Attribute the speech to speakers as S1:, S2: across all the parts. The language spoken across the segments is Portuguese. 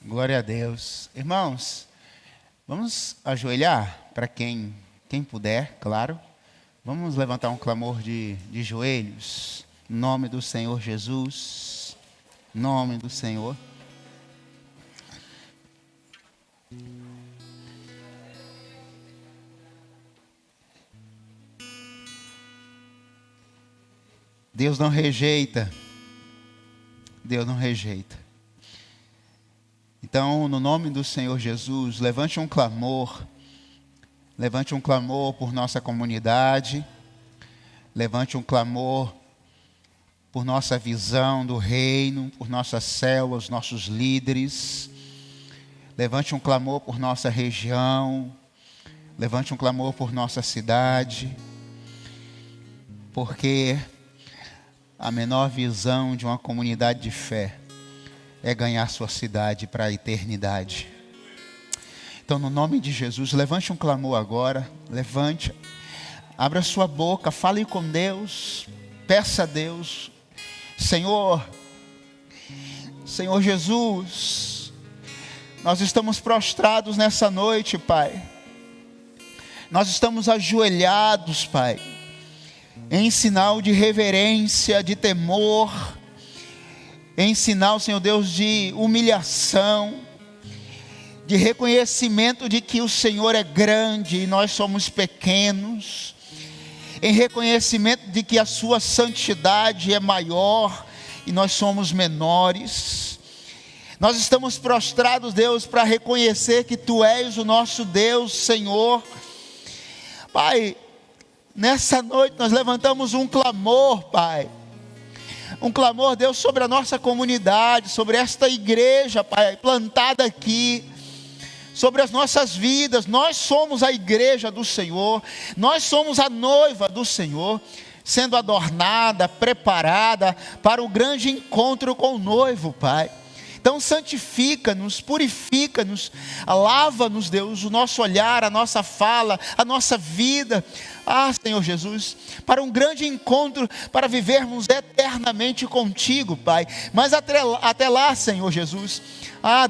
S1: Glória a Deus. Irmãos, vamos ajoelhar para quem puder, claro. Vamos levantar um clamor de joelhos. Em nome do Senhor Jesus. Em nome do Senhor. Deus não rejeita. Deus não rejeita. Então, no nome do Senhor Jesus, levante um clamor. Levante um clamor por nossa comunidade. Levante um clamor por nossa visão do reino, por nossas células, nossos líderes. Levante um clamor por nossa região. Levante um clamor por nossa cidade. Porque a menor visão de uma comunidade de fé é ganhar sua cidade para a eternidade. Então, no nome de Jesus, levante um clamor agora. Levante, abra sua boca, fale com Deus, peça a Deus. Senhor Jesus, nós estamos prostrados nessa noite, Pai. Nós estamos ajoelhados, Pai, em sinal de reverência, de temor, em sinal, Senhor Deus, de humilhação, de reconhecimento de que o Senhor é grande e nós somos pequenos, em reconhecimento de que a sua santidade é maior e nós somos menores. Nós estamos prostrados, Deus, para reconhecer que Tu és o nosso Deus, Senhor. Pai, nessa noite nós levantamos um clamor, Pai. Um clamor, Deus, sobre a nossa comunidade, sobre esta igreja, Pai, plantada aqui, sobre as nossas vidas. Nós somos a igreja do Senhor, nós somos a noiva do Senhor, sendo adornada, preparada para o grande encontro com o noivo, Pai. Então santifica-nos, purifica-nos, lava-nos, Deus, o nosso olhar, a nossa fala, a nossa vida. Senhor Jesus, para um grande encontro, para vivermos eternamente contigo, Pai. Mas até lá, Senhor Jesus,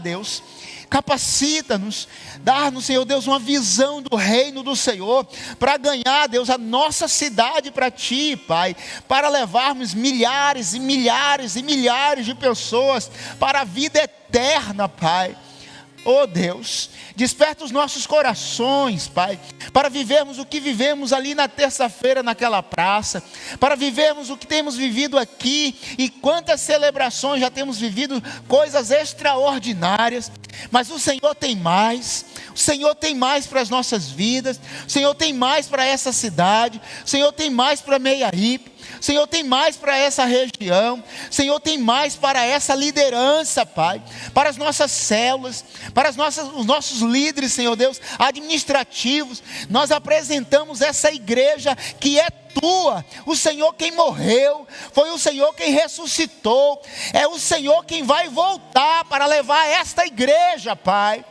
S1: Deus, capacita-nos, dá-nos, Senhor Deus, uma visão do reino do Senhor, para ganhar, Deus, a nossa cidade para Ti, Pai, para levarmos milhares e milhares e milhares de pessoas para a vida eterna, Pai. Oh Deus, desperta os nossos corações, Pai, para vivermos o que vivemos ali na terça-feira naquela praça, para vivermos o que temos vivido aqui, e quantas celebrações já temos vivido, coisas extraordinárias. Mas o Senhor tem mais, o Senhor tem mais para as nossas vidas, o Senhor tem mais para essa cidade, o Senhor tem mais para Meiaípe, Senhor tem mais para essa região, Senhor tem mais para essa liderança, Pai, para as nossas células, para os nossos líderes, Senhor Deus, administrativos. Nós apresentamos essa igreja que é Tua, o Senhor quem morreu, foi o Senhor quem ressuscitou, é o Senhor quem vai voltar para levar esta igreja, Pai.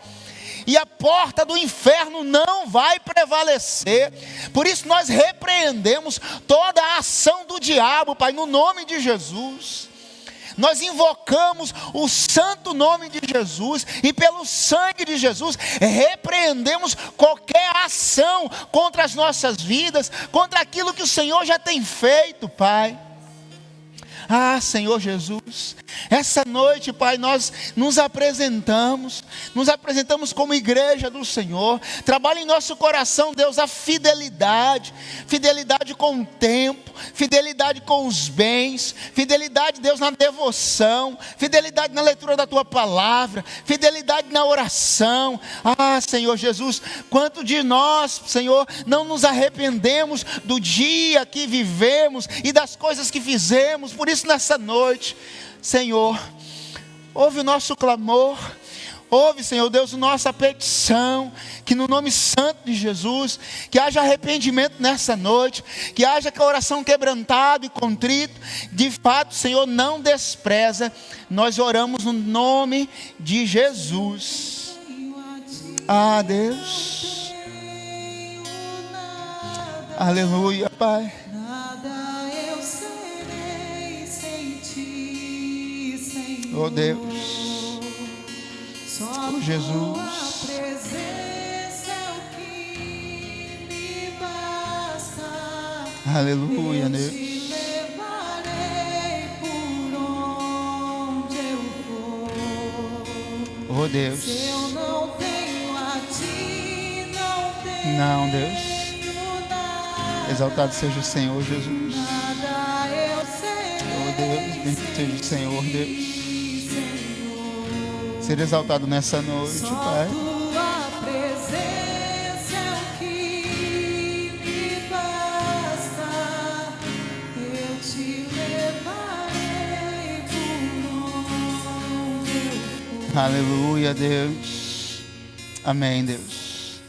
S1: E a porta do inferno não vai prevalecer. Por isso nós repreendemos toda a ação do diabo, Pai, no nome de Jesus. Nós invocamos o santo nome de Jesus, e pelo sangue de Jesus repreendemos qualquer ação contra as nossas vidas, contra aquilo que o Senhor já tem feito, Pai. Senhor Jesus, essa noite, Pai, nós nos apresentamos como igreja do Senhor. Trabalha em nosso coração, Deus, a fidelidade com o tempo, fidelidade com os bens, fidelidade, Deus, na devoção, fidelidade na leitura da Tua palavra, fidelidade na oração. Senhor Jesus, quanto de nós, Senhor, não nos arrependemos do dia que vivemos e das coisas que fizemos. Por isso, nessa noite, Senhor, ouve o nosso clamor, ouve, Senhor Deus, a nossa petição, que no nome santo de Jesus, que haja arrependimento nessa noite, que haja coração quebrantado e contrito. De fato, Senhor, não despreza. Nós oramos no nome de Jesus. Deus, aleluia, Pai. Oh Deus, Oh, Jesus.
S2: Tua presença é o que me basta.
S1: Aleluia, Deus.
S2: Te levarei por onde eu for.
S1: Oh, Deus.
S2: Se eu não tenho a ti, não tenho
S1: Não, Deus.
S2: nada.
S1: Exaltado seja o Senhor, Jesus.
S2: Nada eu
S1: Oh, Deus. Bendito seja o Senhor, Deus.
S2: Senhor.
S1: Ser exaltado nessa noite,
S2: Só
S1: Pai.
S2: tua presença é o que me basta. Eu te levarei por onde eu for.
S1: Aleluia, Deus. Amém, Deus.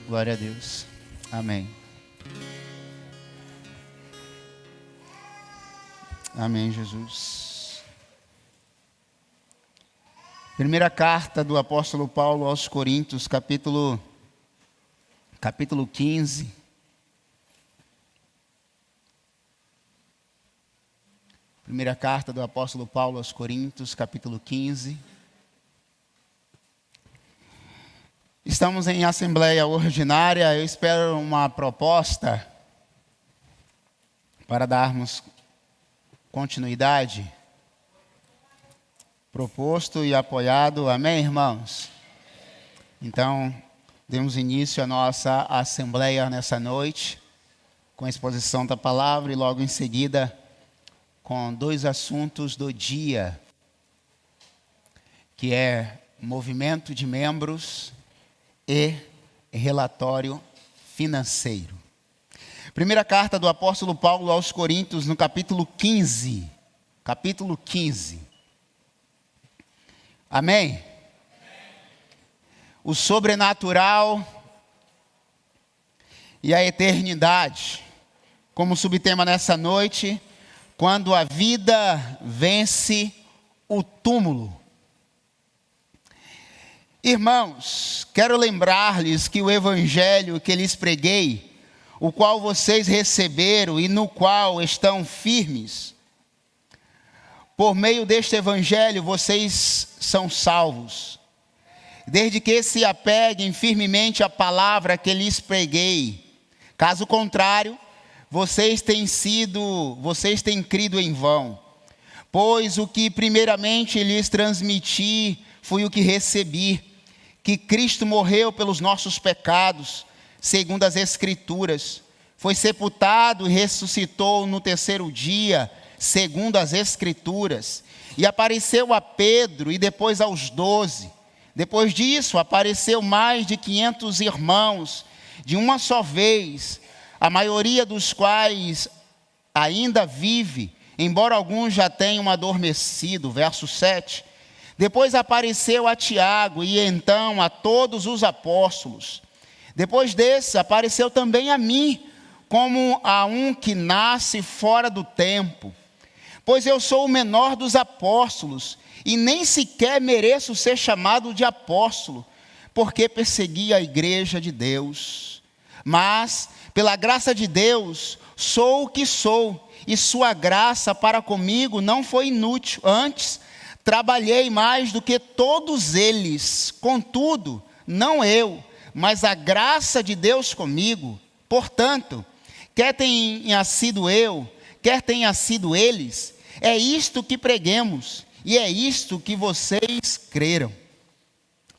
S1: Glória a Deus. Amém. Amém, Jesus. Primeira carta do apóstolo Paulo aos Coríntios, capítulo 15. Primeira carta do apóstolo Paulo aos Coríntios, capítulo 15. Estamos em assembleia ordinária. Eu espero uma proposta para darmos continuidade. Proposto e apoiado. Amém, irmãos? Então, demos início à nossa assembleia nessa noite, com a exposição da palavra e logo em seguida com dois assuntos do dia, que é movimento de membros e relatório financeiro. Primeira carta do apóstolo Paulo aos Coríntios, no capítulo 15. Capítulo 15. Amém? O sobrenatural e a eternidade. Como subtema nessa noite, quando a vida vence o túmulo. Irmãos, quero lembrar-lhes que o evangelho que lhes preguei, o qual vocês receberam e no qual estão firmes, por meio deste evangelho vocês são salvos, desde que se apeguem firmemente à palavra que lhes preguei. Caso contrário, vocês têm crido em vão, pois o que primeiramente lhes transmiti foi o que recebi, que Cristo morreu pelos nossos pecados, segundo as Escrituras, foi sepultado e ressuscitou no terceiro dia, segundo as Escrituras, e apareceu a Pedro e depois aos 12. Depois disso, apareceu mais de 500 irmãos, de uma só vez, a maioria dos quais ainda vive, embora alguns já tenham adormecido. Verso 7. Depois apareceu a Tiago e então a todos os apóstolos. Depois desse, apareceu também a mim, como a um que nasce fora do tempo. Pois eu sou o menor dos apóstolos, e nem sequer mereço ser chamado de apóstolo, porque persegui a igreja de Deus. Mas, pela graça de Deus, sou o que sou, e sua graça para comigo não foi inútil. Antes, trabalhei mais do que todos eles. Contudo, não eu, mas a graça de Deus comigo. Portanto, quer tenha sido eu, quer tenha sido eles, é isto que preguemos, e é isto que vocês creram.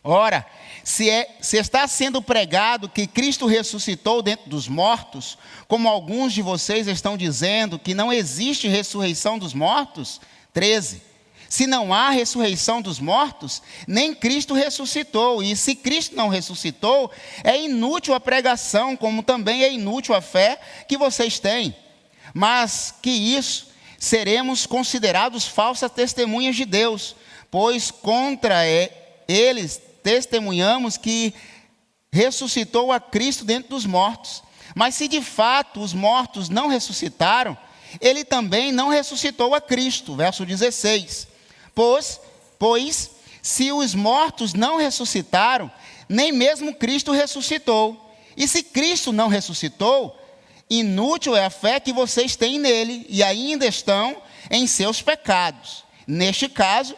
S1: Ora, se está sendo pregado que Cristo ressuscitou dentre dos mortos, como alguns de vocês estão dizendo que não existe ressurreição dos mortos, 13. Se não há ressurreição dos mortos, nem Cristo ressuscitou. E se Cristo não ressuscitou, é inútil a pregação, como também é inútil a fé que vocês têm. Mas que isso, seremos considerados falsas testemunhas de Deus, pois contra eles testemunhamos que ressuscitou a Cristo dentre dos mortos. Mas se de fato os mortos não ressuscitaram, ele também não ressuscitou a Cristo. Verso 16. Pois, se os mortos não ressuscitaram, nem mesmo Cristo ressuscitou. E se Cristo não ressuscitou, inútil é a fé que vocês têm nele, e ainda estão em seus pecados. Neste caso,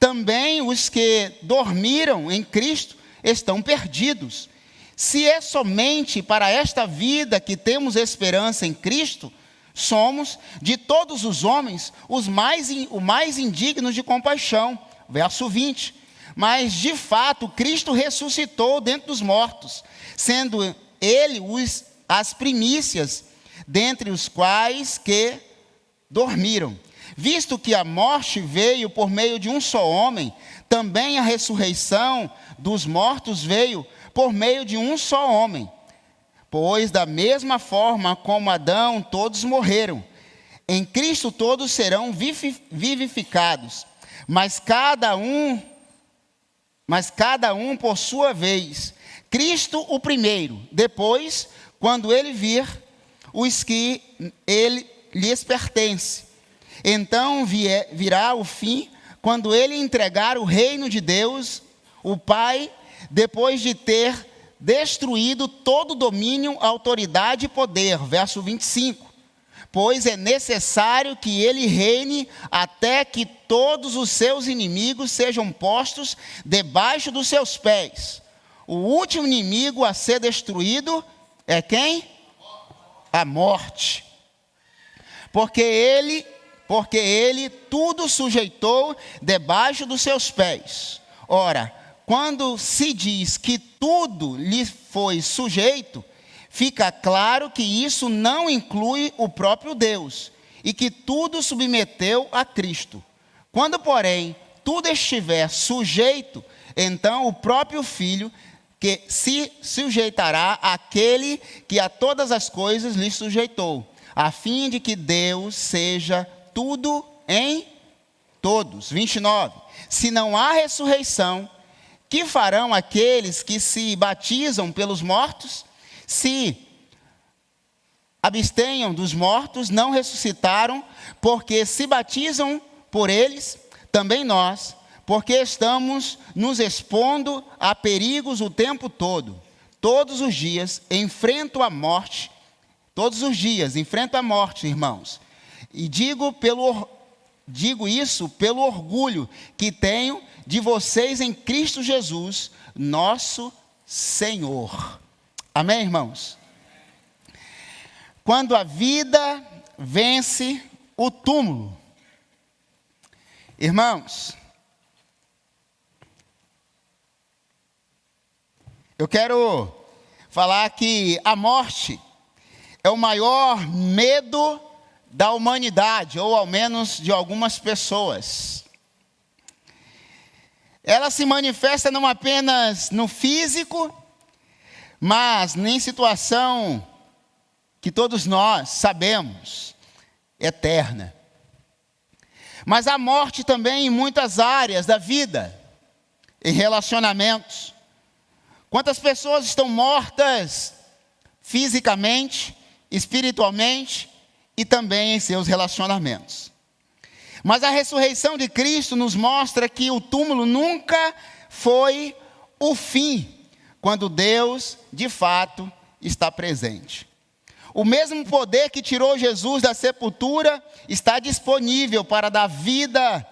S1: também os que dormiram em Cristo estão perdidos. Se é somente para esta vida que temos esperança em Cristo, somos, de todos os homens, os mais indignos de compaixão. Verso 20. Mas, de fato, Cristo ressuscitou dentre os mortos, sendo Ele as primícias, dentre os quais que dormiram. Visto que a morte veio por meio de um só homem, também a ressurreição dos mortos veio por meio de um só homem. Pois da mesma forma como Adão todos morreram, em Cristo todos serão vivificados, mas cada um por sua vez. Cristo o primeiro, depois, quando ele vir, os que lhes pertence. Então virá o fim, quando ele entregar o reino de Deus, o Pai, depois de ter destruído todo domínio, autoridade e poder. Verso 25. Pois é necessário que ele reine até que todos os seus inimigos sejam postos debaixo dos seus pés. O último inimigo a ser destruído é quem? A morte. Porque ele tudo sujeitou debaixo dos seus pés. Ora, quando se diz que tudo lhe foi sujeito, fica claro que isso não inclui o próprio Deus, e que tudo submeteu a Cristo. Quando, porém, tudo estiver sujeito, então o próprio Filho que se sujeitará àquele que a todas as coisas lhe sujeitou, a fim de que Deus seja tudo em todos. 29. Se não há ressurreição, que farão aqueles que se batizam pelos mortos? Se abstenham dos mortos, não ressuscitaram, porque se batizam por eles, também nós, porque estamos nos expondo a perigos o tempo todo. Todos os dias enfrento a morte, irmãos. E digo isso pelo orgulho que tenho de vocês em Cristo Jesus, nosso Senhor. Amém, irmãos? Quando a vida vence o túmulo. Irmãos, eu quero falar que a morte é o maior medo da humanidade, ou ao menos de algumas pessoas. Ela se manifesta não apenas no físico, mas em situação que todos nós sabemos, eterna. Mas a morte também em muitas áreas da vida, em relacionamentos. Quantas pessoas estão mortas fisicamente, espiritualmente e também em seus relacionamentos. Mas a ressurreição de Cristo nos mostra que o túmulo nunca foi o fim, quando Deus, de fato, está presente. O mesmo poder que tirou Jesus da sepultura está disponível para dar vida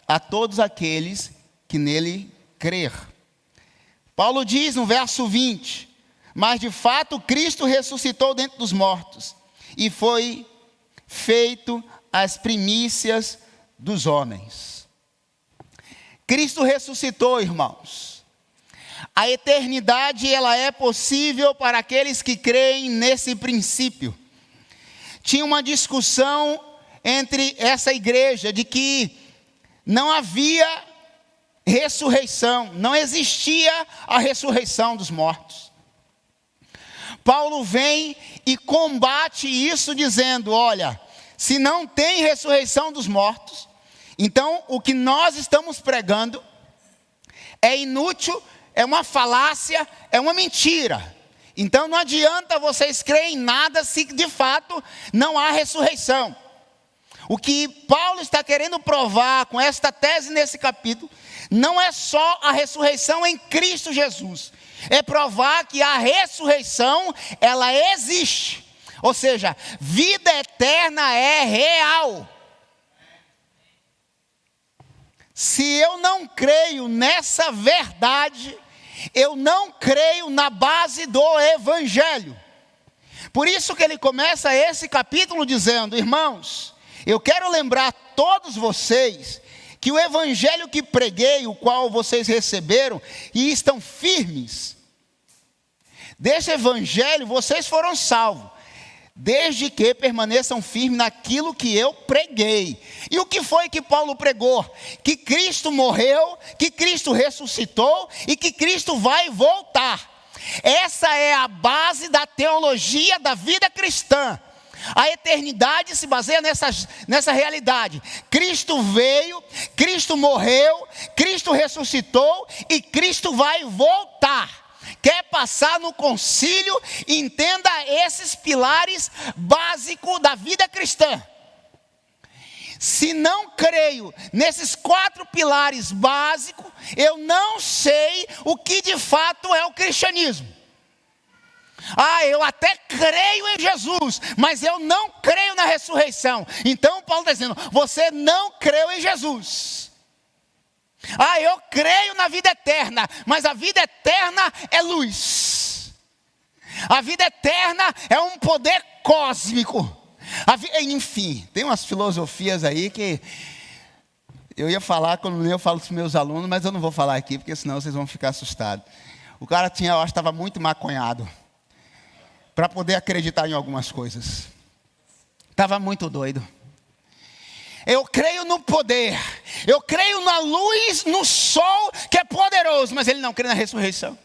S1: a todos aqueles que nele crer. Paulo diz no verso 20, mas de fato Cristo ressuscitou dentre os mortos e foi feito as primícias dos homens. Cristo ressuscitou, irmãos. A eternidade, ela é possível para aqueles que creem nesse princípio. Tinha uma discussão entre essa igreja de que não havia ressurreição, não existia a ressurreição dos mortos. Paulo vem e combate isso dizendo, olha, se não tem ressurreição dos mortos, então o que nós estamos pregando é inútil, é uma falácia, é uma mentira. Então não adianta vocês crerem em nada se de fato não há ressurreição. O que Paulo está querendo provar com esta tese nesse capítulo, não é só a ressurreição em Cristo Jesus. É provar que a ressurreição, ela existe. Ou seja, vida eterna é real. Se eu não creio nessa verdade, eu não creio na base do Evangelho. Por isso que ele começa esse capítulo dizendo: irmãos, eu quero lembrar a todos vocês que o Evangelho que preguei, o qual vocês receberam e estão firmes, desse Evangelho vocês foram salvos, desde que permaneçam firmes naquilo que eu preguei. E o que foi que Paulo pregou? Que Cristo morreu, que Cristo ressuscitou e que Cristo vai voltar. Essa é a base da teologia da vida cristã. A eternidade se baseia nessa realidade. Cristo veio, Cristo morreu, Cristo ressuscitou e Cristo vai voltar. Quer passar no concílio, entenda esses pilares básicos da vida cristã. Se não creio nesses 4 pilares básicos, eu não sei o que de fato é o cristianismo. Eu até creio em Jesus, mas eu não creio na ressurreição. Então Paulo está dizendo: você não creu em Jesus. Eu creio na vida eterna, mas a vida eterna é luz. A vida eterna é um poder cósmico. Enfim, tem umas filosofias aí que eu ia falar quando eu falo para os meus alunos, mas eu não vou falar aqui, porque senão vocês vão ficar assustados. O cara eu acho que estava muito maconhado para poder acreditar em algumas coisas. Estava muito doido. Eu creio no poder, eu creio na luz, no sol que é poderoso, mas ele não crê na ressurreição.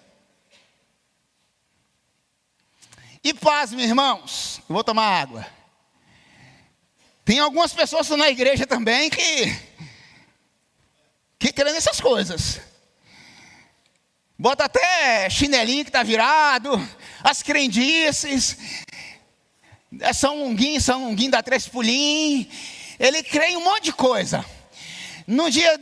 S1: E paz, meus irmãos, eu vou tomar água. Tem algumas pessoas na igreja também que creem nessas coisas. Bota até chinelinho que está virado, as crendices, São Longuinho dá 3 pulinhos. Ele crê em um monte de coisa. No dia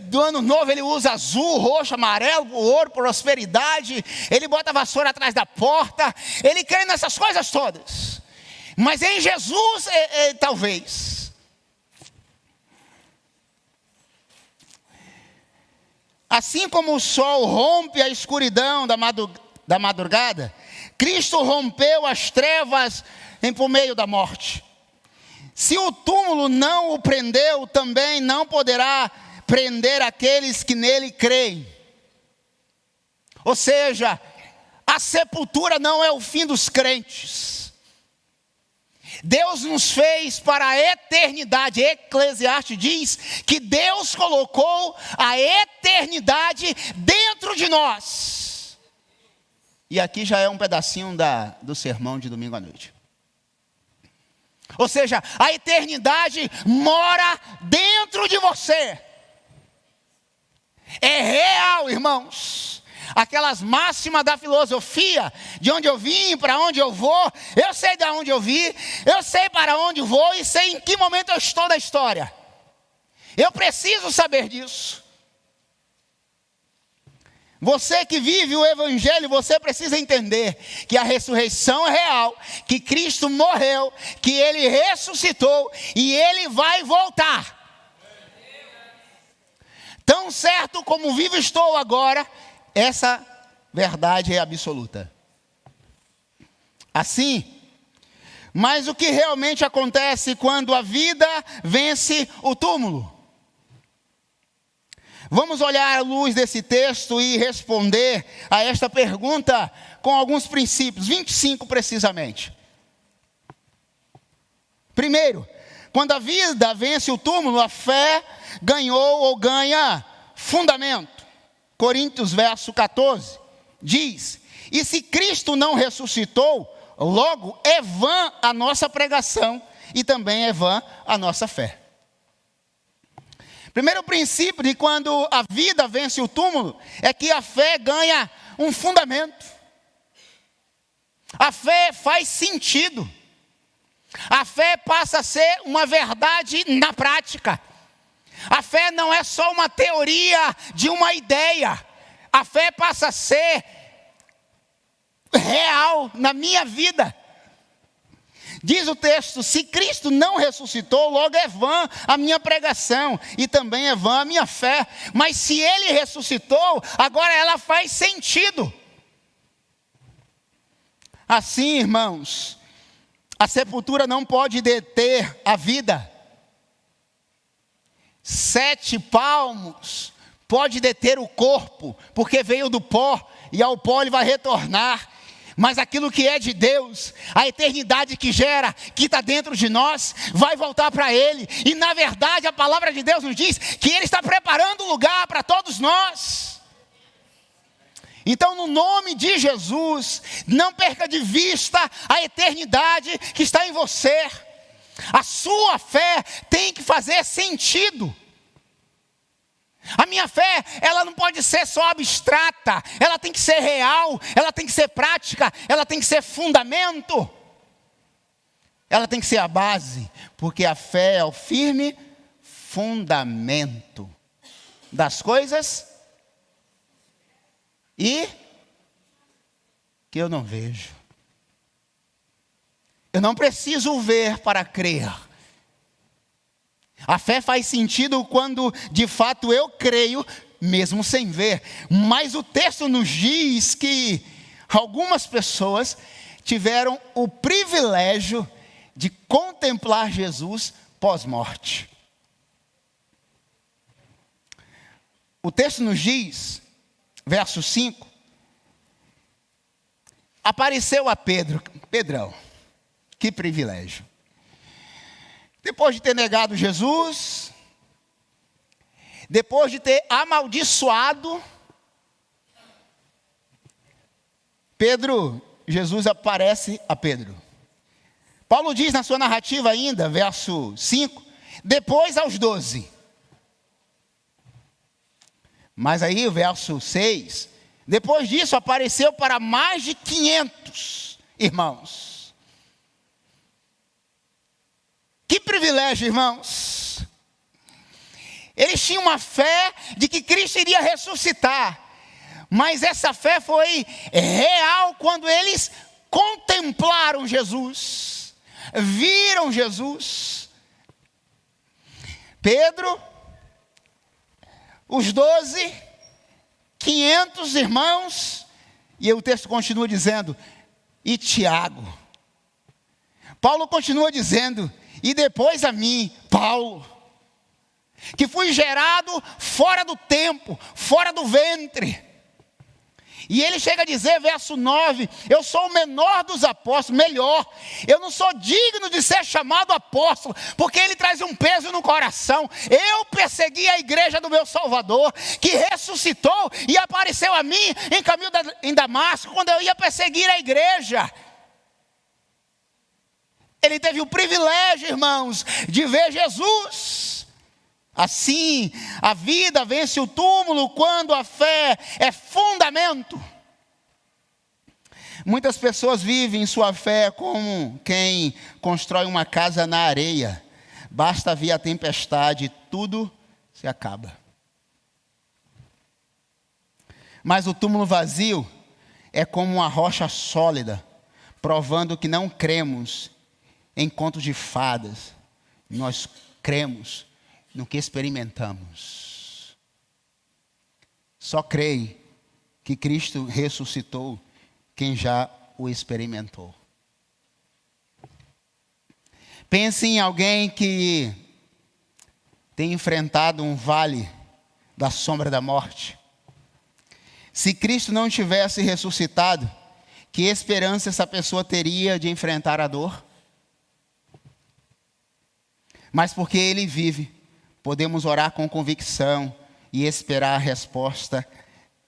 S1: do ano novo ele usa azul, roxo, amarelo, ouro, prosperidade. Ele bota a vassoura atrás da porta. Ele crê nessas coisas todas. Mas em Jesus, talvez. Assim como o sol rompe a escuridão da madrugada, Cristo rompeu as trevas por meio da morte. Se o túmulo não o prendeu, também não poderá prender aqueles que nele creem. Ou seja, a sepultura não é o fim dos crentes. Deus nos fez para a eternidade. Eclesiastes diz que Deus colocou a eternidade dentro de nós. E aqui já é um pedacinho do sermão de domingo à noite. Ou seja, a eternidade mora dentro de você. É real, irmãos. Aquelas máximas da filosofia, de onde eu vim, para onde eu vou, eu sei de onde eu vim, eu sei para onde vou e sei em que momento eu estou da história. Eu preciso saber disso. Você que vive o Evangelho, você precisa entender que a ressurreição é real, que Cristo morreu, que Ele ressuscitou e Ele vai voltar. Tão certo como vivo estou agora, essa verdade é absoluta. Assim, mas o que realmente acontece quando a vida vence o túmulo? Vamos olhar à luz desse texto e responder a esta pergunta com alguns princípios, 25 precisamente. Primeiro, quando a vida vence o túmulo, a fé ganhou ou ganha fundamento. Coríntios verso 14 diz: e se Cristo não ressuscitou, logo é vã a nossa pregação e também é vã a nossa fé. Primeiro princípio de quando a vida vence o túmulo é que a fé ganha um fundamento. A fé faz sentido. A fé passa a ser uma verdade na prática. A fé não é só uma teoria de uma ideia. A fé passa a ser real na minha vida. Diz o texto: se Cristo não ressuscitou, logo é vã a minha pregação, e também é vã a minha fé. Mas se Ele ressuscitou, agora ela faz sentido. Assim, irmãos, a sepultura não pode deter a vida. 7 palmos pode deter o corpo, porque veio do pó, e ao pó ele vai retornar. Mas aquilo que é de Deus, a eternidade que gera, que está dentro de nós, vai voltar para Ele. E na verdade a palavra de Deus nos diz que Ele está preparando um lugar para todos nós. Então, no nome de Jesus, não perca de vista a eternidade que está em você. A sua fé tem que fazer sentido. A minha fé, ela não pode ser só abstrata, ela tem que ser real, ela tem que ser prática, ela tem que ser fundamento. Ela tem que ser a base, porque a fé é o firme fundamento das coisas e que eu não vejo. Eu não preciso ver para crer. A fé faz sentido quando de fato eu creio, mesmo sem ver. Mas o texto nos diz que algumas pessoas tiveram o privilégio de contemplar Jesus pós-morte. O texto nos diz, verso 5, apareceu a Pedrão, que privilégio. Depois de ter negado Jesus, depois de ter amaldiçoado, Jesus aparece a Pedro. Paulo diz na sua narrativa ainda, verso 5, depois aos 12. Mas aí o verso 6, depois disso apareceu para mais de 500 irmãos. Que privilégio, irmãos. Eles tinham uma fé de que Cristo iria ressuscitar. Mas essa fé foi real quando eles contemplaram Jesus. Viram Jesus. Pedro, os 12, 500 irmãos. E o texto continua dizendo, e Tiago. Paulo continua dizendo, e depois a mim, Paulo, que fui gerado fora do tempo, fora do ventre. E ele chega a dizer, verso 9, eu sou o menor dos apóstolos, melhor, eu não sou digno de ser chamado apóstolo, porque ele traz um peso no coração. Eu persegui a igreja do meu Salvador, que ressuscitou e apareceu a mim em caminho em Damasco, quando eu ia perseguir a igreja. Ele teve o privilégio, irmãos, de ver Jesus. Assim, a vida vence o túmulo quando a fé é fundamento. Muitas pessoas vivem sua fé como quem constrói uma casa na areia. Basta vir a tempestade e tudo se acaba. Mas o túmulo vazio é como uma rocha sólida, provando que não cremos em contos de fadas. Nós cremos no que experimentamos. Só creio que Cristo ressuscitou quem já o experimentou. Pense em alguém que tem enfrentado um vale da sombra da morte. Se Cristo não tivesse ressuscitado, que esperança essa pessoa teria de enfrentar a dor? Mas porque Ele vive, podemos orar com convicção e esperar a resposta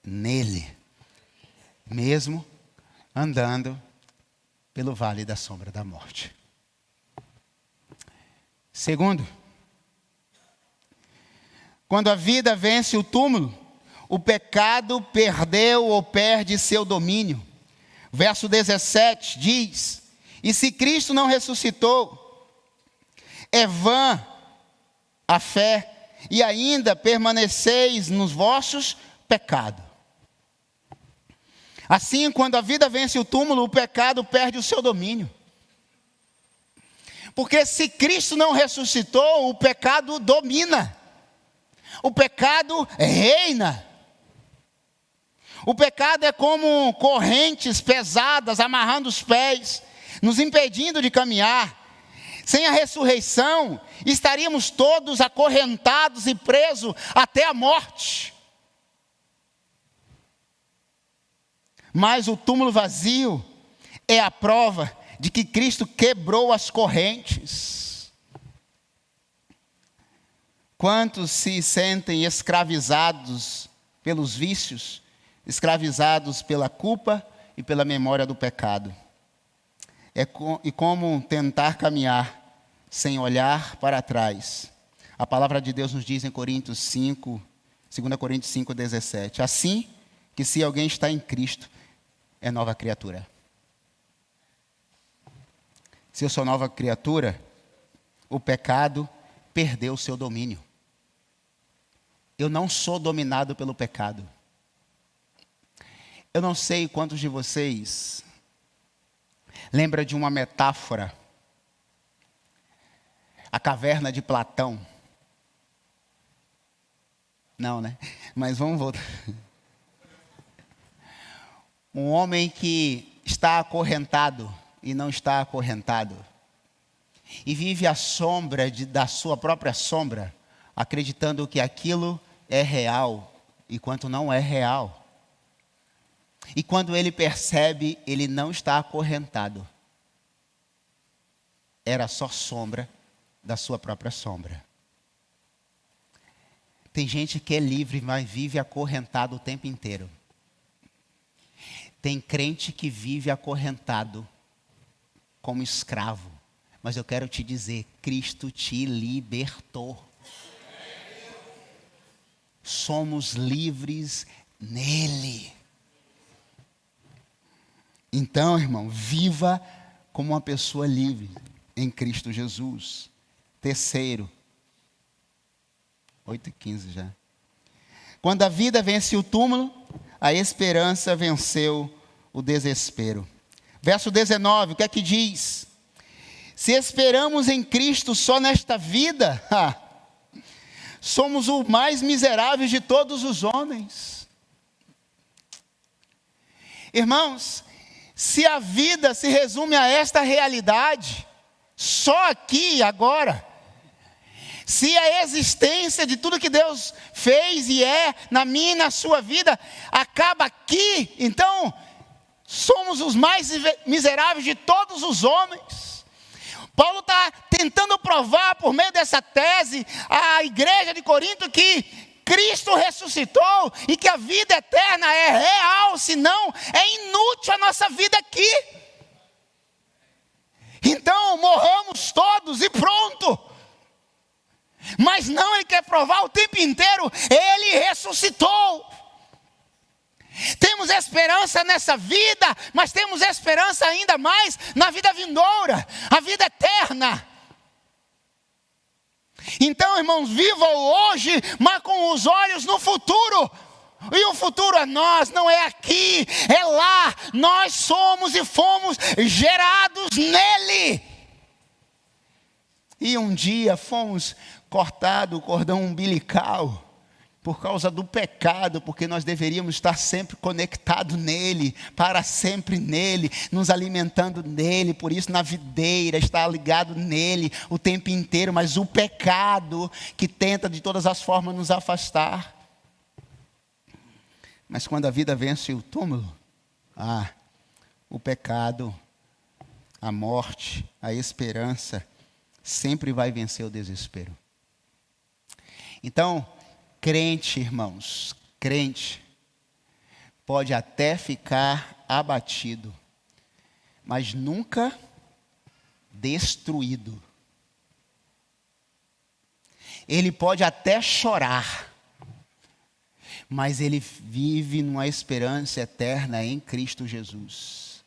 S1: nele, mesmo andando pelo vale da sombra da morte. Segundo, quando a vida vence o túmulo, o pecado perdeu ou perde seu domínio. Verso 17 diz, e se Cristo não ressuscitou, é vã a fé, e ainda permaneceis nos vossos pecados. Assim, quando a vida vence o túmulo, o pecado perde o seu domínio. Porque se Cristo não ressuscitou, o pecado domina. O pecado reina. O pecado é como correntes pesadas amarrando os pés, nos impedindo de caminhar. Sem a ressurreição, estaríamos todos acorrentados e presos até a morte. Mas o túmulo vazio é a prova de que Cristo quebrou as correntes. Quantos se sentem escravizados pelos vícios, escravizados pela culpa e pela memória do pecado? E como tentar caminhar sem olhar para trás. A palavra de Deus nos diz em Coríntios 5, 2 Coríntios 5:17. Assim que se alguém está em Cristo, é nova criatura. Se eu sou nova criatura, o pecado perdeu o seu domínio. Eu não sou dominado pelo pecado. Eu não sei quantos de vocês lembra de uma metáfora, a caverna de Platão. Não, né? Mas vamos voltar. Um homem que está acorrentado e não está acorrentado, e vive à sombra da sua própria sombra, acreditando que aquilo é real, enquanto não é real. E quando ele percebe, ele não está acorrentado. Era só sombra da sua própria sombra. Tem gente que é livre, mas vive acorrentado o tempo inteiro. Tem crente que vive acorrentado como escravo. Mas eu quero te dizer, Cristo te libertou. Somos livres nele. Então, irmão, viva como uma pessoa livre em Cristo Jesus. Terceiro, 8:15 já. Quando a vida vence o túmulo, a esperança venceu o desespero. Verso 19, o que é que diz? Se esperamos em Cristo só nesta vida, somos os mais miseráveis de todos os homens. Irmãos, se a vida se resume a esta realidade, só aqui e agora, se a existência de tudo que Deus fez e é na minha e na sua vida acaba aqui, então somos os mais miseráveis de todos os homens. Paulo está tentando provar por meio dessa tese à igreja de Corinto que Cristo ressuscitou e que a vida eterna é real, senão é inútil a nossa vida aqui. Então morramos todos e pronto. Mas não, ele quer provar o tempo inteiro, ele ressuscitou. Temos esperança nessa vida, mas temos esperança ainda mais na vida vindoura, a vida eterna. Então, irmãos, vivam hoje, mas com os olhos no futuro. E o futuro é nós, não é aqui, é lá. Nós somos e fomos gerados nele. E um dia fomos cortados o cordão umbilical por causa do pecado, porque nós deveríamos estar sempre conectados nele, para sempre nele, nos alimentando nele, por isso na videira, estar ligado nele o tempo inteiro, mas o pecado que tenta de todas as formas nos afastar. Mas quando a vida vence o túmulo, o pecado, a morte, a esperança, sempre vai vencer o desespero. Então, crente, irmãos, crente, pode até ficar abatido, mas nunca destruído. Ele pode até chorar, mas ele vive numa esperança eterna em Cristo Jesus.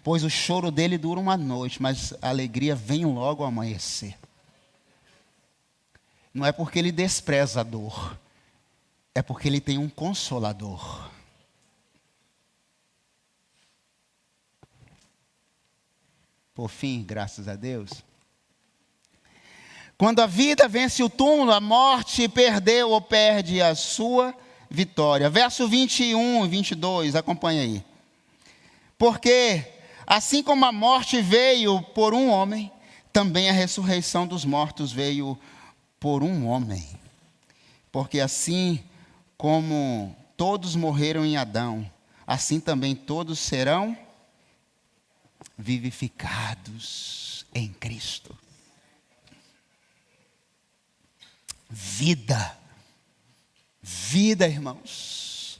S1: Pois o choro dele dura uma noite, mas a alegria vem logo ao amanhecer. Não é porque ele despreza a dor, é porque ele tem um consolador. Por fim, graças a Deus, Quando a vida vence o túmulo, a morte perdeu ou perde a sua vitória. Verso 21 e 22, acompanha aí. Porque assim como a morte veio por um homem, também a ressurreição dos mortos veio por um homem. Porque assim como todos morreram em Adão, assim também todos serão vivificados em Cristo. Vida, irmãos.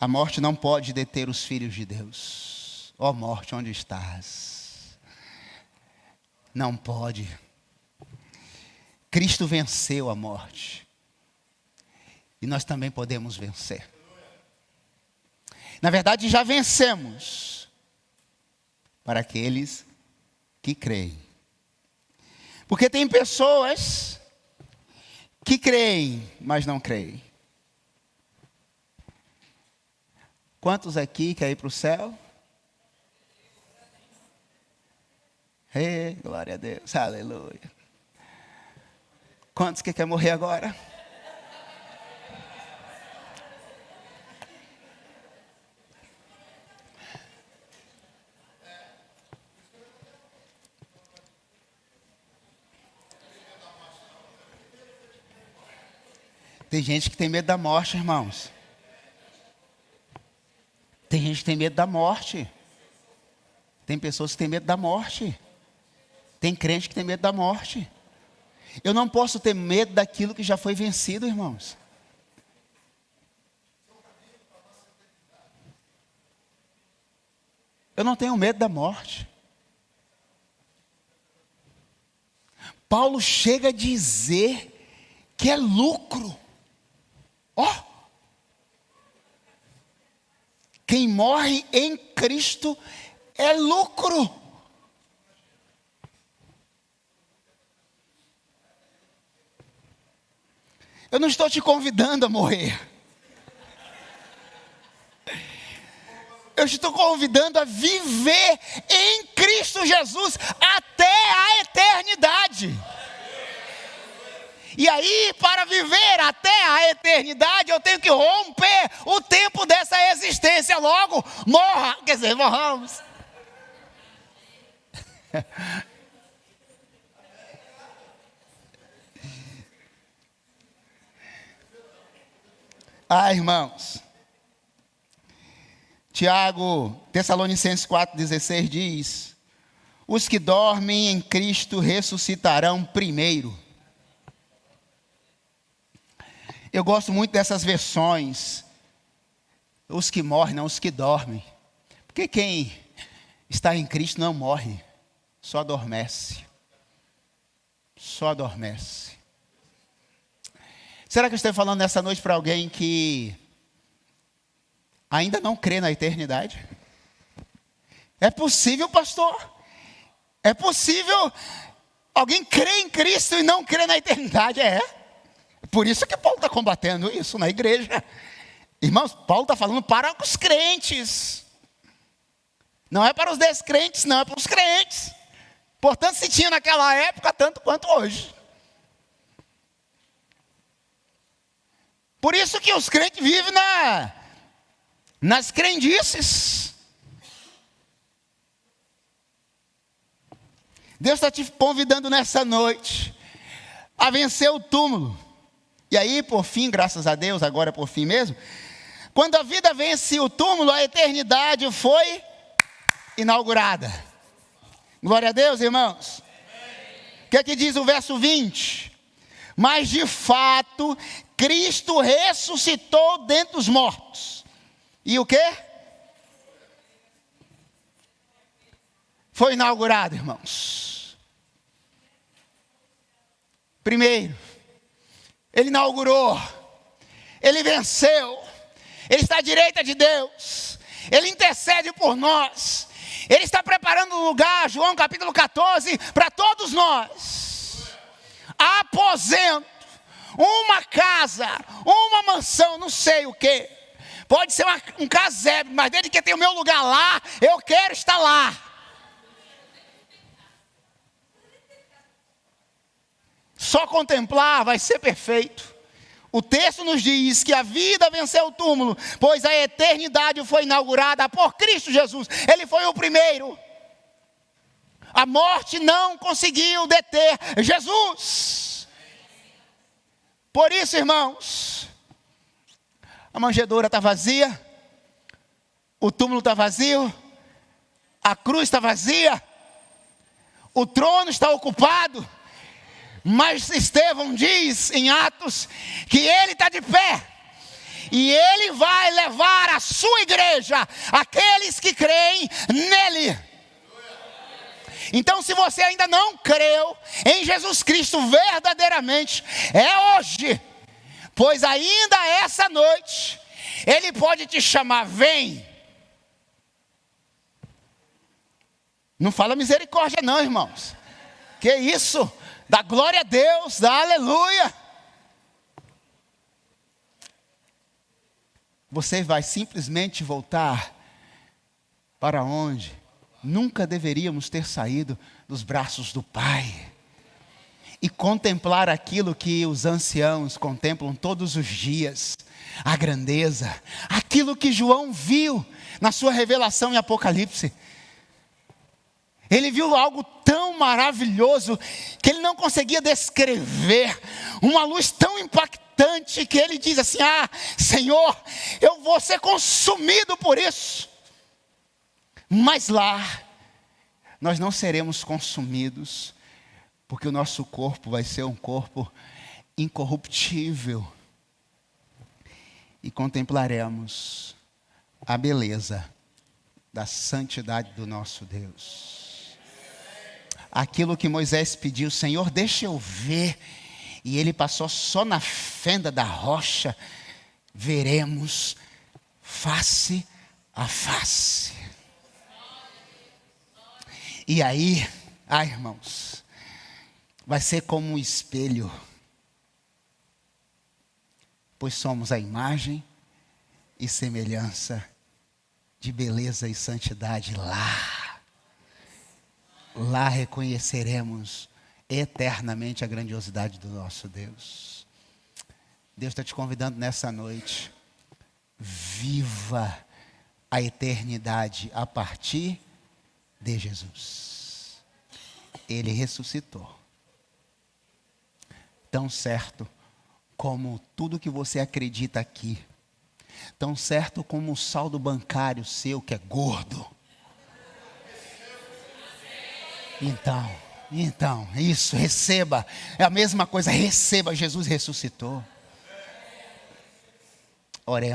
S1: A morte não pode deter os filhos de Deus. Ó morte, onde estás? Não pode. Cristo venceu a morte. E nós também podemos vencer. Na verdade, já vencemos. Para aqueles que creem. Porque tem pessoas que creem, mas não creem. Quantos aqui querem ir para o céu? Ei, glória a Deus, aleluia. Quantos que querem morrer agora? Tem gente que tem medo da morte, irmãos. Tem gente que tem medo da morte. Tem pessoas que têm medo da morte. Tem crente que tem medo da morte. Eu não posso ter medo daquilo que já foi vencido, irmãos. Eu não tenho medo da morte. Paulo chega a dizer que é lucro. Ó! Quem morre em Cristo é lucro. Eu não estou te convidando a morrer. Eu te estou convidando a viver em Cristo Jesus até a eternidade. E aí, para viver até a eternidade, eu tenho que romper o tempo dessa existência. Logo, morramos. Irmãos. Tiago, Tessalonicenses 4,16 diz: os que dormem em Cristo ressuscitarão primeiro. Eu gosto muito dessas versões. Os que morrem, não os que dormem. Porque quem está em Cristo não morre, só adormece. Só adormece. Será que eu estou falando nessa noite para alguém que ainda não crê na eternidade? É possível, pastor? É possível alguém crer em Cristo e não crer na eternidade? É. Por isso que Paulo está combatendo isso na igreja. Irmãos, Paulo está falando para os crentes. Não é para os descrentes, não, é para os crentes. Portanto, se tinha naquela época, tanto quanto hoje. Por isso que os crentes vivem nas crendices. Deus está te convidando nessa noite a vencer o túmulo. E aí, por fim, graças a Deus, agora por fim mesmo, quando a vida vence o túmulo, a eternidade foi inaugurada. Glória a Deus, irmãos. O que é que diz o verso 20? Mas de fato, Cristo ressuscitou dentre os mortos. E o quê? Foi inaugurado, irmãos. Primeiro, Ele inaugurou, Ele venceu, Ele está à direita de Deus, Ele intercede por nós, Ele está preparando um lugar, João capítulo 14, para todos nós. Aposento, uma casa, uma mansão, não sei o que. Pode ser um casebre, mas desde que tem o meu lugar lá, eu quero estar lá. Só contemplar vai ser perfeito. O texto nos diz que a vida venceu o túmulo, pois a eternidade foi inaugurada por Cristo Jesus. Ele foi o primeiro. A morte não conseguiu deter Jesus. Por isso, irmãos, a manjedoura está vazia, o túmulo está vazio, a cruz está vazia, o trono está ocupado. Mas Estevão diz em Atos que ele está de pé. E ele vai levar a sua igreja, aqueles que creem nele. Então, se você ainda não creu em Jesus Cristo verdadeiramente, é hoje. Pois ainda essa noite, Ele pode te chamar, vem. Não fala misericórdia não, irmãos. Que isso? Dá glória a Deus, dá aleluia. Você vai simplesmente voltar para onde nunca deveríamos ter saído, dos braços do Pai. E contemplar aquilo que os anciãos contemplam todos os dias. A grandeza, aquilo que João viu na sua revelação em Apocalipse. Ele viu algo tão maravilhoso que ele não conseguia descrever. Uma luz tão impactante que ele diz assim: ah, Senhor, eu vou ser consumido por isso. Mas lá, nós não seremos consumidos, porque o nosso corpo vai ser um corpo incorruptível. E contemplaremos a beleza da santidade do nosso Deus. Aquilo que Moisés pediu, Senhor, deixa eu ver. E ele passou só na fenda da rocha. Veremos face a face. E aí, irmãos, vai ser como um espelho. Pois somos a imagem e semelhança de beleza e santidade lá. Lá reconheceremos eternamente a grandiosidade do nosso Deus. Deus está te convidando nessa noite. Viva a eternidade a partir de Jesus. Ele ressuscitou. Tão certo como tudo que você acredita aqui. Tão certo como o saldo bancário seu que é gordo. Então, isso, receba. É a mesma coisa, receba, Jesus ressuscitou. Oremos.